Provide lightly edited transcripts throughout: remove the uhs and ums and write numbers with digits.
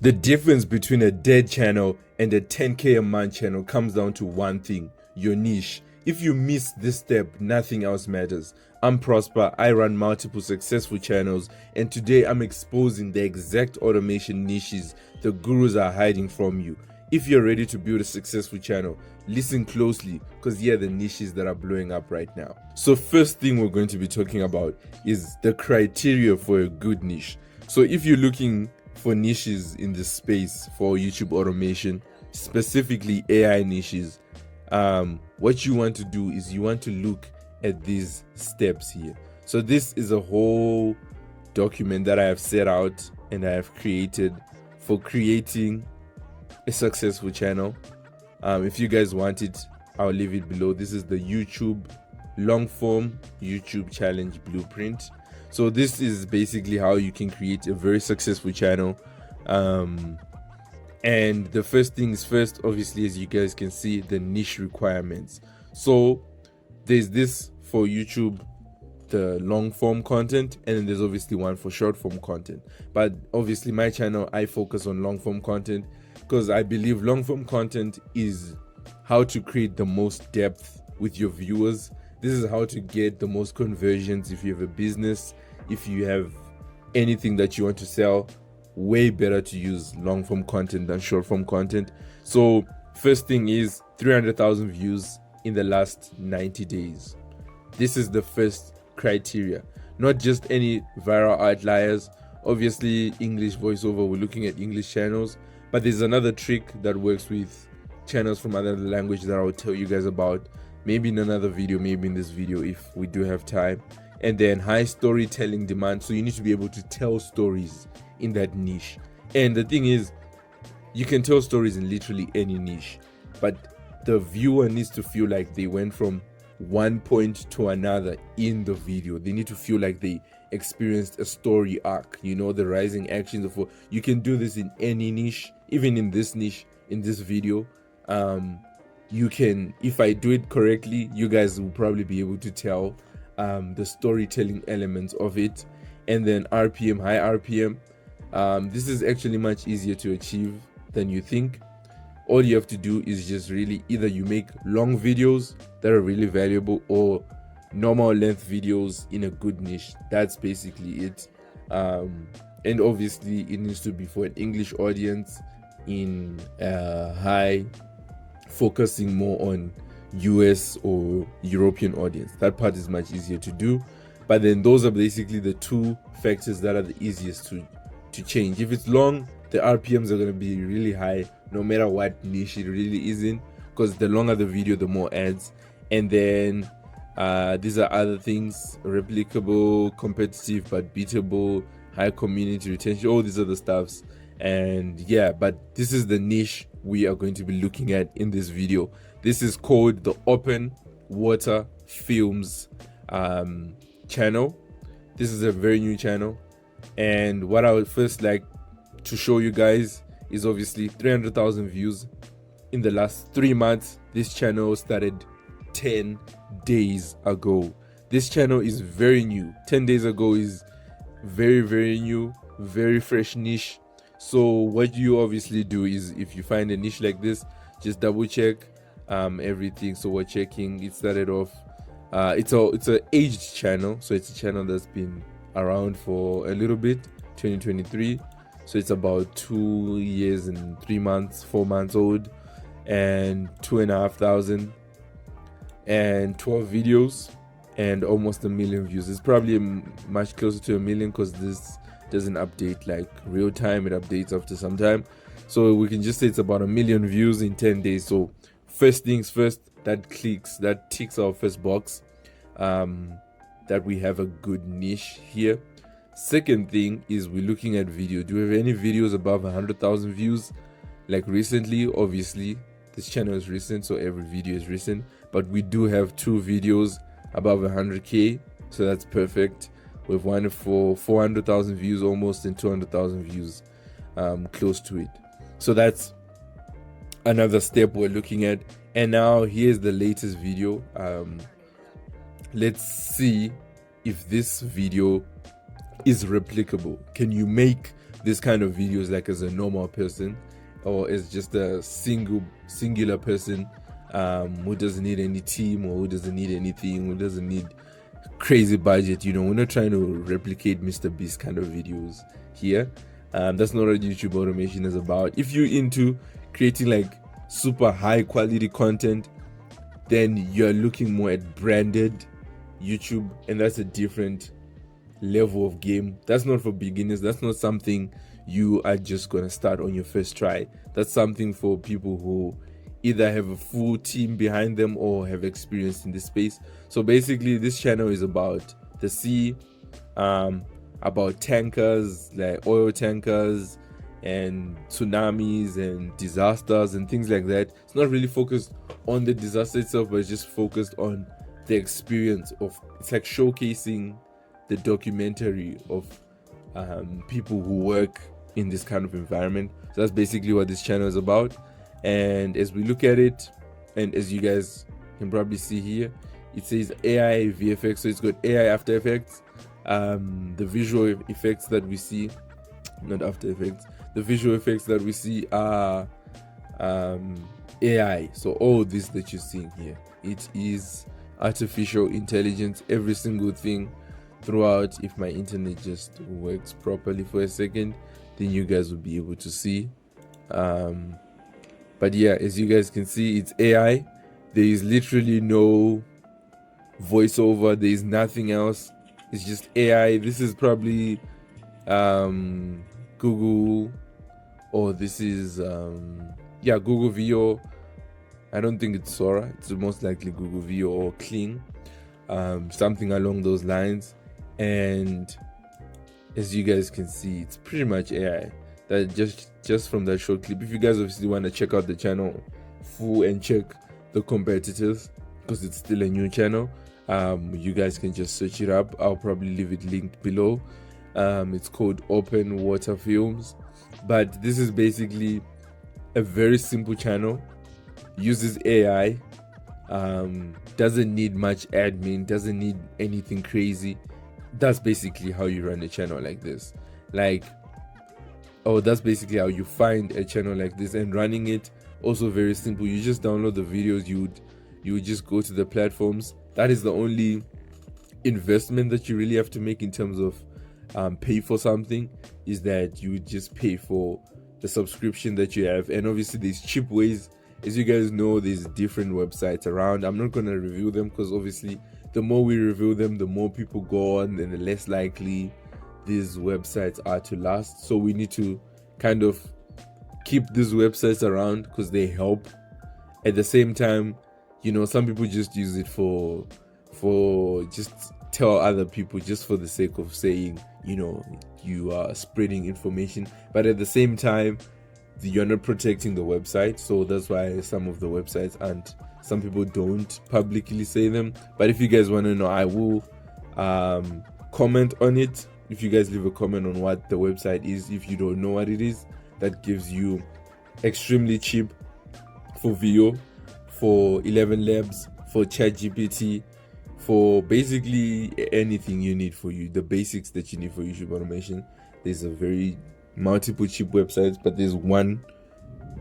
The difference between a dead channel and a 10K a month channel comes down to one thing: your niche. If you miss this step, nothing else matters. I'm Prosper, I run multiple successful channels, and today I'm exposing the exact automation niches the gurus are hiding from you. If you're ready to build a successful channel, listen closely, because here are the niches that are blowing up right now. So first thing we're going to be talking about is the criteria for a good niche. So if you're looking for niches in this space for YouTube automation, specifically AI niches, what you want to do is you want to look at these steps here. So this is a whole document that I have set out and I have created for creating a successful channel. If you guys want it, I'll leave it below. This is the YouTube long form YouTube challenge blueprint. So this is basically how you can create a very successful channel. And the first things first, obviously, as you guys can see, the niche requirements. So there's this for YouTube, the long form content, and then there's obviously one for short form content. But obviously my channel, I focus on long form content because I believe long form content is how to create the most depth with your viewers. This is how to get the most conversions. If you have a business, if you have anything that you want to sell, way better to use long form content than short form content. So first thing is 300,000 views in the last 90 days. This is the first criteria, not just any viral outliers. Obviously English voiceover, we're looking at English channels, but there's another trick that works with channels from other languages that I'll tell you guys about, maybe in another video, maybe in this video if we do have time. And then high storytelling demand, so you need to be able to tell stories in that niche. And the thing is, you can tell stories in literally any niche, but the viewer needs to feel like they went from one point to another in the video. They need to feel like they experienced a story arc, you know, the rising actions of. You can do this in any niche, even in this niche, in this video. You can, if I do it correctly, you guys will probably be able to tell the storytelling elements of it. And then RPM, high RPM. This is actually much easier to achieve than you think. All you have to do is just really, either you make long videos that are really valuable or normal length videos in a good niche. That's basically it. And obviously it needs to be for an English audience in high, focusing more on US or European audience. That part is much easier to do. But then those are basically the two factors that are the easiest to change. If it's long, the RPMs are going to be really high no matter what niche it really is in, because the longer the video, the more ads. And then these are other things: replicable, competitive but beatable, high community retention, all these other stuffs. And yeah, but this is the niche we are going to be looking at in this video. This is called the Open Water Films channel. This is a very new channel, and what I would first like to show you guys is obviously 300,000 views in the last 3 months. This channel started 10 days ago. This channel is very new. 10 days ago is very, very new, very fresh niche. So what you obviously do is, if you find a niche like this, just double check everything. So we're checking, it started off, it's a aged channel, so it's a channel that's been around for a little bit, 2023. So it's about 2 years and 3 months, 4 months old, and 2,500 and 12 videos and almost 1 million views. It's probably much closer to 1 million because this doesn't update like real time, it updates after some time. So we can just say it's about 1 million views in 10 days. So first things first, that ticks our first box, that we have a good niche here. Second thing is we're looking at video. Do we have any videos above 100,000 views? Like recently, obviously this channel is recent, so every video is recent, but we do have 2 videos above 100k, so that's perfect. We've one for 400,000 views almost, and 200,000 views close to it. So that's another step we're looking at. And now here's the latest video. Let's see if this video is replicable. Can you make this kind of videos like as a normal person, or as just a singular person who doesn't need any team, or who doesn't need anything, who doesn't need crazy budget. You know, we're not trying to replicate Mr. Beast kind of videos here. That's not what YouTube automation is about. If you're into creating like super high quality content, then you're looking more at branded YouTube, and that's a different level of game. That's not for beginners. That's not something you are just gonna start on your first try. That's something for people who either have a full team behind them or have experience in this space. So basically this channel is about the sea, about tankers, like oil tankers and tsunamis and disasters and things like that. It's not really focused on the disaster itself, but it's just focused on the experience of, it's like showcasing the documentary of people who work in this kind of environment. So that's basically what this channel is about. And as we look at it, and as you guys can probably see here, it says AI VFX. So it's got AI After Effects. The visual effects that we see, not After Effects, the visual effects that we see are AI. So all this that you're seeing here, it is artificial intelligence. Every single thing throughout. If my internet just works properly for a second, then you guys will be able to see. But yeah, as you guys can see, it's AI. There is literally no voiceover. There is nothing else. It's just AI. This is probably Google, or this is Google VO. I don't think it's Sora. It's most likely Google VO or Kling, something along those lines. And as you guys can see, it's pretty much AI. That just from that short clip. If you guys obviously want to check out the channel full and check the competitors, because it's still a new channel, you guys can just search it up. I'll probably leave it linked below. It's called Open Water Films. But this is basically a very simple channel, uses AI, doesn't need much admin, doesn't need anything crazy. That's basically how you run a channel like this. That's basically how you find a channel like this. And running it also very simple. You just download the videos. You would just go to the platforms. That is the only investment that you really have to make in terms of pay for something, is that you would just pay for the subscription that you have. And obviously there's cheap ways. As you guys know, there's different websites around. I'm not gonna review them, because obviously the more we review them, the more people go on, and the less likely these websites are to last. So we need to kind of keep these websites around because they help. At the same time, you know, some people just use it for just tell other people, just for the sake of saying, you know, you are spreading information, but at the same time you're not protecting the website. So that's why some of the websites, and some people don't publicly say them. But if you guys want to know, I will comment on it. If you guys leave a comment on what the website is, if you don't know what it is, that gives you extremely cheap for VO, for 11 Labs, for ChatGPT, for basically anything you need for you, the basics that you need for YouTube automation. There's a very multiple cheap websites, but there's one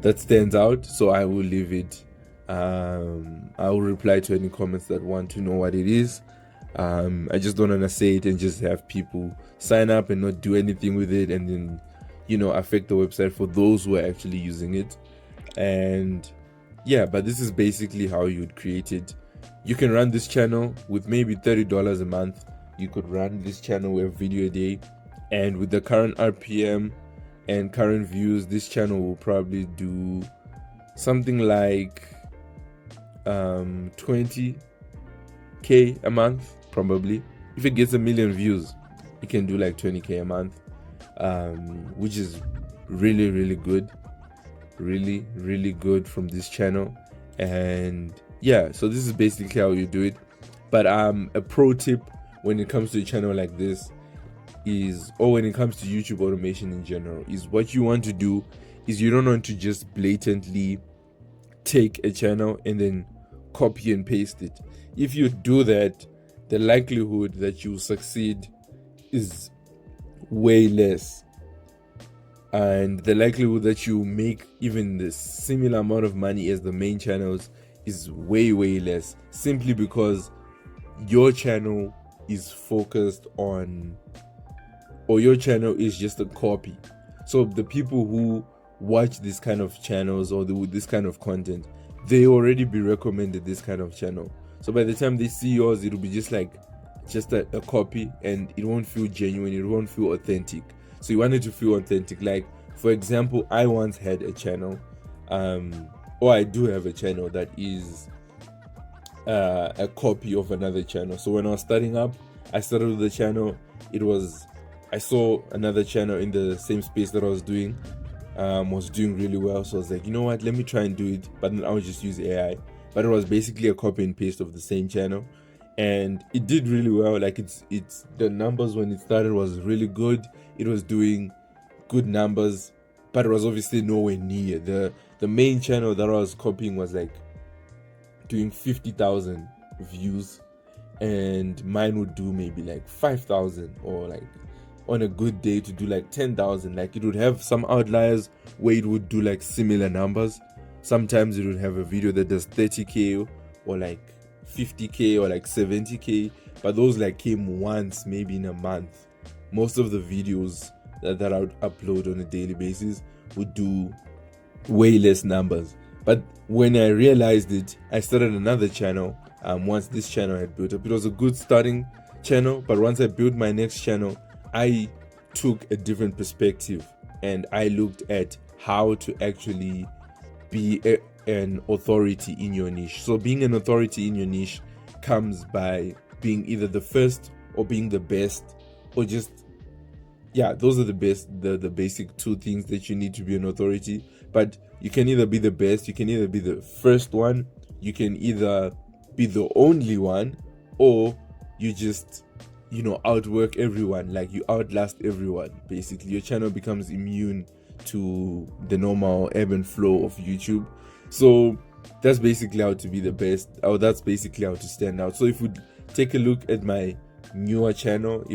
that stands out. So I will leave it. I will reply to any comments that want to know what it is. I just don't want to say it and just have people sign up and not do anything with it, and then, you know, affect the website for those who are actually using it. And yeah, but this is basically how you would create it. You can run this channel with maybe $30 a month. You could run this channel with a video a day, and with the current RPM and current views, this channel will probably do something like 20k a month. Probably, if it gets 1 million views, it can do like 20k a month, which is really good, really good from this channel. And yeah, so this is basically how you do it. But a pro tip when it comes to a channel like this is, or when it comes to YouTube automation in general, is what you want to do is you don't want to just blatantly take a channel and then copy and paste it. If you do that, the likelihood that you succeed is way less. and the likelihood that you make even the similar amount of money as the main channels is way less, simply because your channel is focused on, or your channel is just a copy. So the people who watch this kind of channels or this kind of content, they already be recommended this kind of channel. So by the time they see yours, it'll be just like a copy, and it won't feel genuine, it won't feel authentic. So you want it to feel authentic. Like, for example, I once had a channel, or I do have a channel that is a copy of another channel. So when I was starting up, I started with the channel. I saw another channel in the same space that I was doing really well. So I was like, you know what, let me try and do it, but then I would just use AI. But it was basically a copy and paste of the same channel, and it did really well. Like, it's the numbers when it started was really good. It was doing good numbers, but it was obviously nowhere near the main channel that I was copying was like doing 50,000 views, and mine would do maybe like 5,000, or like on a good day to do like 10,000. Like, it would have some outliers where it would do like similar numbers. Sometimes it would have a video that does 30k or like 50k or like 70k, but those like came once, maybe in a month. Most of the videos that I would upload on a daily basis would do way less numbers. But when I realized it, I started another channel. Once this channel had built up, it was a good starting channel, but once I built my next channel, I took a different perspective, and I looked at how to actually be an authority in your niche. So being an authority in your niche comes by being either the first or being the best, or just, yeah, those are the basic two things that you need to be an authority. But you can either be the best, you can either be the first one, you can either be the only one, or you just, outwork everyone. Like, you outlast everyone. Basically, your channel becomes immune to the normal ebb and flow of YouTube. So that's basically how to be the best, or that's basically how to stand out. So if we take a look at my newer channel,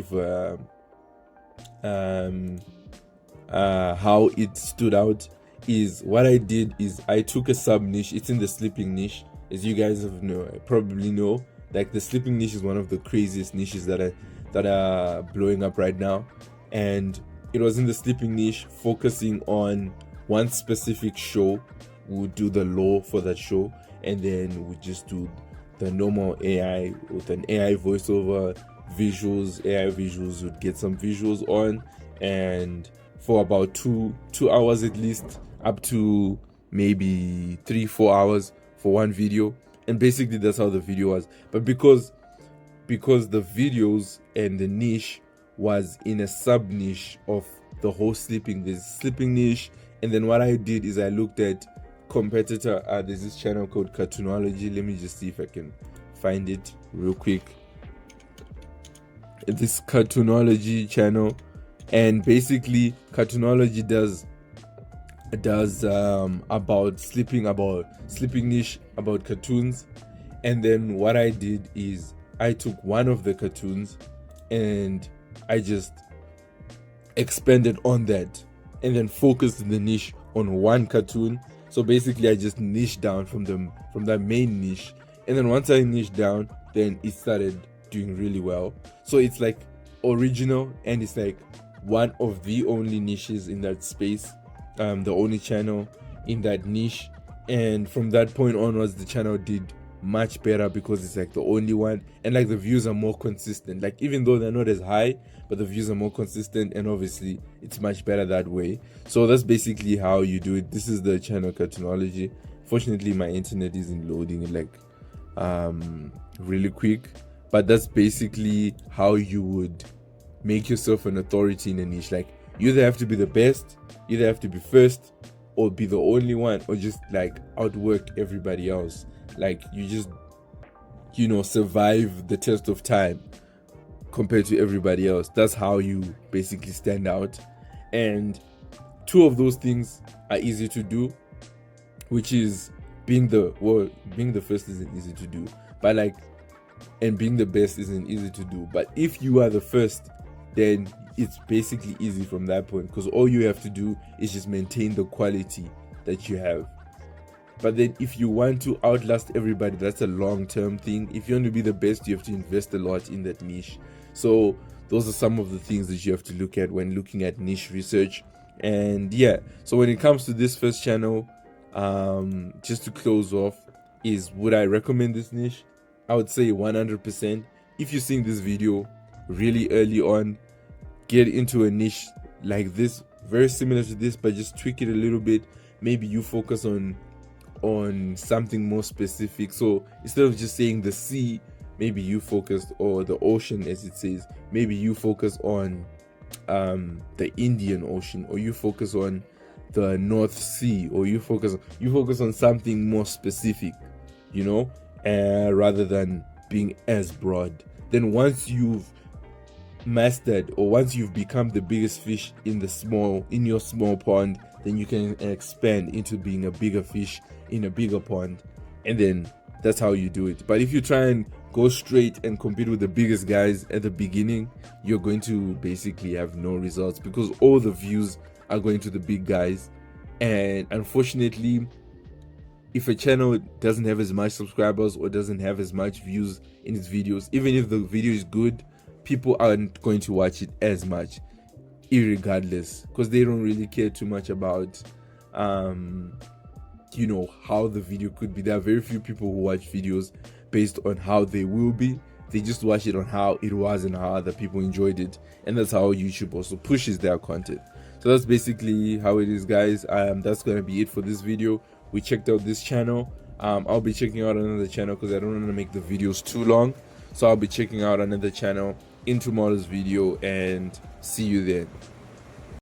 how it stood out is, what I did is I took a sub niche. It's in the sleeping niche, as you guys probably know. Like, the sleeping niche is one of the craziest niches that are blowing up right now, and it was in the sleeping niche, focusing on one specific show. We would do the lore for that show, and then we just do the normal AI with an AI voiceover, visuals. AI visuals would get some visuals on, and for about two hours at least, up to maybe 3-4 hours for one video. And basically that's how the video was. But because the videos and the niche was in a sub niche of the whole sleeping niche, and then what I did is I looked at competitor. There's this channel called Cartoonology. Let me just see if I can find it real quick. This Cartoonology channel, and basically Cartoonology does about sleeping niche, about cartoons. And then what I did is I took one of the cartoons and I just expanded on that, and then focused the niche on one cartoon. So basically I just niched down from that main niche, and then once I niched down, then it started doing really well. So it's like original, and it's like one of the only niches in that space, the only channel in that niche. And from that point onwards, the channel did much better because it's like the only one, and like the views are more consistent. Like, even though they're not as high, but the views are more consistent, and obviously it's much better that way. So that's basically how you do it. This is the channel Cartoonology. Fortunately, my internet isn't loading like really quick, but that's basically how you would make yourself an authority in a niche. Like, you either have to be the best, you either have to be first, or be the only one, or just like outwork everybody else. Like, you just survive the test of time compared to everybody else. That's how you basically stand out. And two of those things are easy to do, which is being the first isn't easy to do, but like, and being the best isn't easy to do. But if you are the first, then it's basically easy from that point, because all you have to do is just maintain the quality that you have. But then if you want to outlast everybody, that's a long-term thing. If you want to be the best, you have to invest a lot in that niche. So those are some of the things that you have to look at when looking at niche research. And yeah, so when it comes to this first channel, just to close off, is would I recommend this niche? I would say 100%. If you're seeing this video really early on, get into a niche like this, very similar to this, but just tweak it a little bit. Maybe you focus on something more specific. So instead of just saying the sea, maybe you focus, or the ocean as it says, maybe you focus on the Indian Ocean, or you focus on the North Sea, or you focus on something more specific, you know, rather than being as broad. Then once you've mastered, or once you've become the biggest fish in your small pond, then you can expand into being a bigger fish in a bigger pond, and then that's how you do it. But if you try and go straight and compete with the biggest guys at the beginning, you're going to basically have no results, because all the views are going to the big guys. And unfortunately, if a channel doesn't have as much subscribers or doesn't have as much views in its videos, even if the video is good, people aren't going to watch it as much irregardless, because they don't really care too much about you know, how the video could be. There are very few people who watch videos based on how they will be. They just watch it on how it was and how other people enjoyed it, and that's how YouTube also pushes their content. So that's basically how it is, guys. That's gonna be it for this video. We checked out this channel. I'll be checking out another channel because I don't want to make the videos too long, so I'll be checking out another channel in tomorrow's video, and see you then.